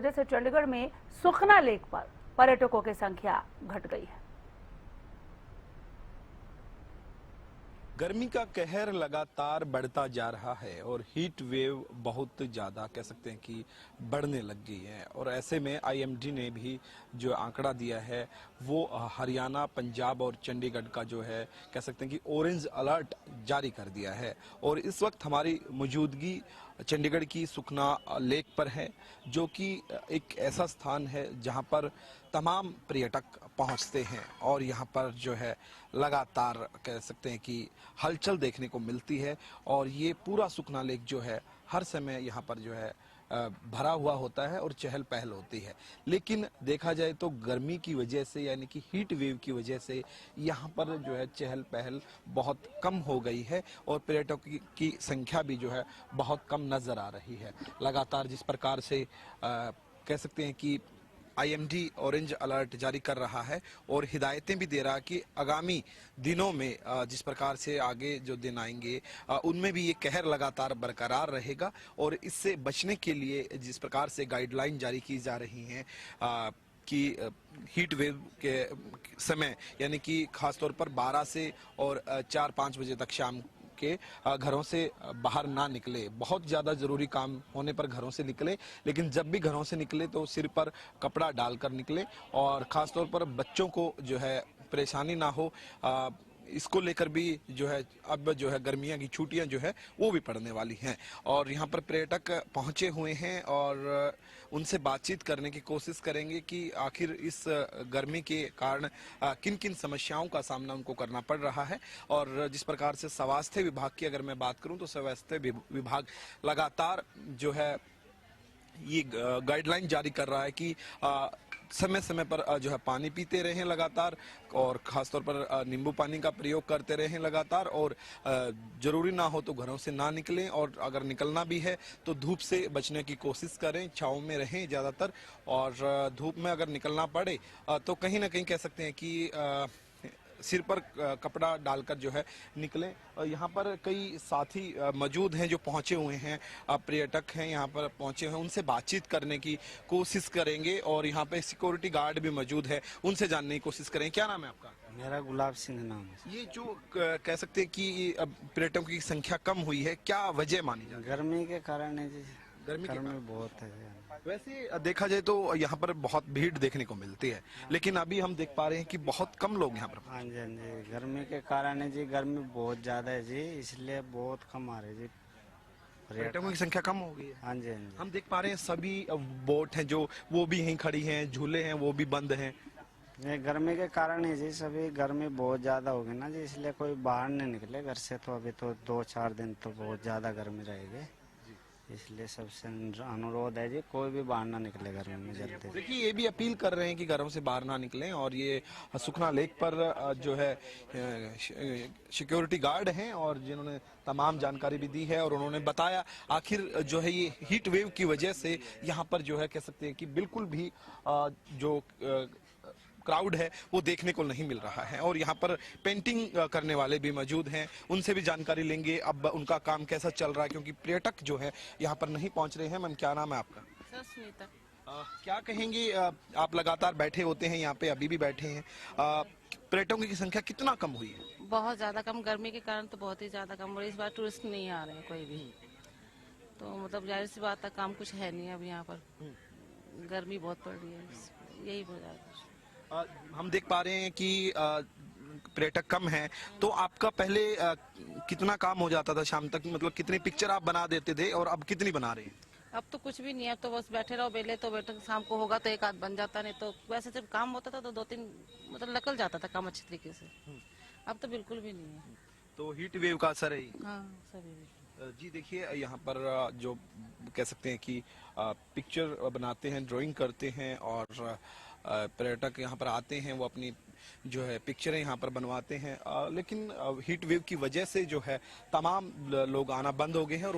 वजह से चंडीगढ़ में सुखना लेक पर पर्यटकों की संख्या घट गई है। गर्मी का कहर लगातार बढ़ता जा रहा है और हीट वेव बहुत ज़्यादा कह सकते हैं कि बढ़ने लग गई है। और ऐसे में आईएमडी ने भी जो आंकड़ा दिया है वो हरियाणा, पंजाब और चंडीगढ़ का जो है कह सकते हैं कि ऑरेंज अलर्ट जारी कर दिया है। और इस वक्त हमारी मौजूदगी चंडीगढ़ की सुखना लेक पर है, जो कि एक ऐसा स्थान है जहां पर तमाम पर्यटक पहुंचते हैं और यहां पर जो है लगातार कह सकते हैं कि हलचल देखने को मिलती है। और ये पूरा सुखना लेक जो है हर समय यहाँ पर जो है भरा हुआ होता है और चहल पहल होती है। लेकिन देखा जाए तो गर्मी की वजह से यानी कि हीट वेव की वजह से यहाँ पर जो है चहल पहल बहुत कम हो गई है और पर्यटकों की संख्या भी जो है बहुत कम नजर आ रही है। लगातार जिस प्रकार से कह सकते हैं कि आईएमडी ऑरेंज अलर्ट जारी कर रहा है और हिदायतें भी दे रहा है कि आगामी दिनों में जिस प्रकार से आगे जो दिन आएंगे उनमें भी ये कहर लगातार बरकरार रहेगा। और इससे बचने के लिए जिस प्रकार से गाइडलाइन जारी की जा रही हैं कि हीट वेव के समय यानी कि खासतौर पर 12 से और 4-5 बजे तक शाम के घरों से बाहर ना निकले। बहुत ज़्यादा ज़रूरी काम होने पर घरों से निकले, लेकिन जब भी घरों से निकले तो सिर पर कपड़ा डालकर निकले। और ख़ासतौर पर बच्चों को जो है परेशानी ना हो, इसको लेकर भी जो है अब जो है गर्मियां की छुट्टियां जो है वो भी पड़ने वाली हैं। और यहाँ पर पर्यटक पहुंचे हुए हैं और उनसे बातचीत करने की कोशिश करेंगे कि आखिर इस गर्मी के कारण किन किन समस्याओं का सामना उनको करना पड़ रहा है। और जिस प्रकार से स्वास्थ्य विभाग की अगर मैं बात करूं तो स्वास्थ्य विभाग लगातार जो है ये गाइडलाइन जारी कर रहा है कि समय समय पर जो है पानी पीते रहें लगातार और खासतौर पर नींबू पानी का प्रयोग करते रहें लगातार। और जरूरी ना हो तो घरों से ना निकलें और अगर निकलना भी है तो धूप से बचने की कोशिश करें, छांव में रहें ज़्यादातर। और धूप में अगर निकलना पड़े तो कहीं ना कहीं कह सकते हैं कि सिर पर कपड़ा डालकर जो है निकलें। यहाँ पर कई साथी मौजूद हैं जो पहुंचे हुए हैं, पर्यटक हैं यहाँ पर पहुंचे हैं, उनसे बातचीत करने की कोशिश करेंगे। और यहाँ पे सिक्योरिटी गार्ड भी मौजूद है, उनसे जानने की कोशिश करें। क्या नाम है आपका? मेरा गुलाब सिंह नाम है। ये जो कह सकते हैं कि अब पर्यटकों की संख्या कम हुई है, क्या वजह मानी जाती है? गर्मी के कारण है जी। गर्मी बहुत है। वैसे देखा जाए तो यहाँ पर बहुत भीड़ देखने को मिलती है, लेकिन अभी हम देख पा रहे हैं कि बहुत कम लोग यहाँ पर। हाँ जी, हाँ जी, गर्मी के कारण है जी। गर्मी बहुत ज्यादा है जी, इसलिए बहुत कम आ रहे जी पर्यटकों की संख्या कम हो गई है। हाँ जी, हाँ जी। हम देख पा रहे हैं सभी बोट हैं जो वो भी यहीं खड़ी हैं, झूले हैं वो भी बंद हैं। ये गर्मी के कारण है जी, सभी गर्मी बहुत ज्यादा हो गई ना जी, इसलिए कोई बाहर नहीं निकले घर से। तो अभी तो 2-4 दिन तो बहुत ज्यादा गर्मी रहेगी, इसलिए सबसे अनुरोध है जी कोई भी बाहर ना निकले गर्मी में जल्दी। देखिए ये भी अपील कर रहे हैं कि घरों से बाहर ना निकलें। और ये सुखना लेक पर जो है सिक्योरिटी गार्ड हैं और जिन्होंने तमाम जानकारी भी दी है। और उन्होंने बताया आखिर जो है ये हीट वेव की वजह से यहाँ पर जो है कह सकते हैं कि बिल्कुल भी जो क्राउड है वो देखने को नहीं मिल रहा है। और यहाँ पर पेंटिंग करने वाले भी मौजूद हैं, उनसे भी जानकारी लेंगे अब उनका काम कैसा चल रहा है, क्योंकि पर्यटक जो है यहाँ पर नहीं पहुँच रहे हैं। मैम क्या नाम है आपका? सुनीता। क्या कहेंगे, आप लगातार बैठे होते हैं यहाँ पे, अभी भी बैठे हैं, पर्यटकों की संख्या कितना कम हुई है? बहुत ज्यादा कम, गर्मी के कारण तो बहुत ही ज्यादा कम हो रही है। इस बार टूरिस्ट नहीं आ रहे हैं कोई भी, तो मतलब जाहिर सी बात है काम कुछ है नहीं अब यहाँ पर, गर्मी बहुत पड़ रही है, यही वजह है। हम देख पा रहे हैं कि पर्यटक कम हैं, तो आपका पहले कितना काम हो जाता था शाम तक, मतलब कितनी पिक्चर आप बना देते थे और अब कितनी बना रहे हैं? अब तो कुछ भी नहीं है, अब तो बस बैठे रहो बेले, तो बैठे शाम को होगा तो एक आध बन जाता, नहीं तो वैसे जब काम होता था तो 2-3 मतलब निकल जाता था काम अच्छे तरीके से। अब तो बिल्कुल भी नहीं है। तो हीट वेव का असर है। हाँ सभी जी देखिए यहाँ पर जो कह सकते हैं कि पिक्चर बनाते हैं, ड्राइंग करते हैं और पर्यटक यहाँ पर आते हैं, वो अपनी जो है पिक्चरें यहाँ पर बनवाते हैं। लेकिन हीट वेव की वजह से जो है तमाम लोग आना बंद हो गए हैं और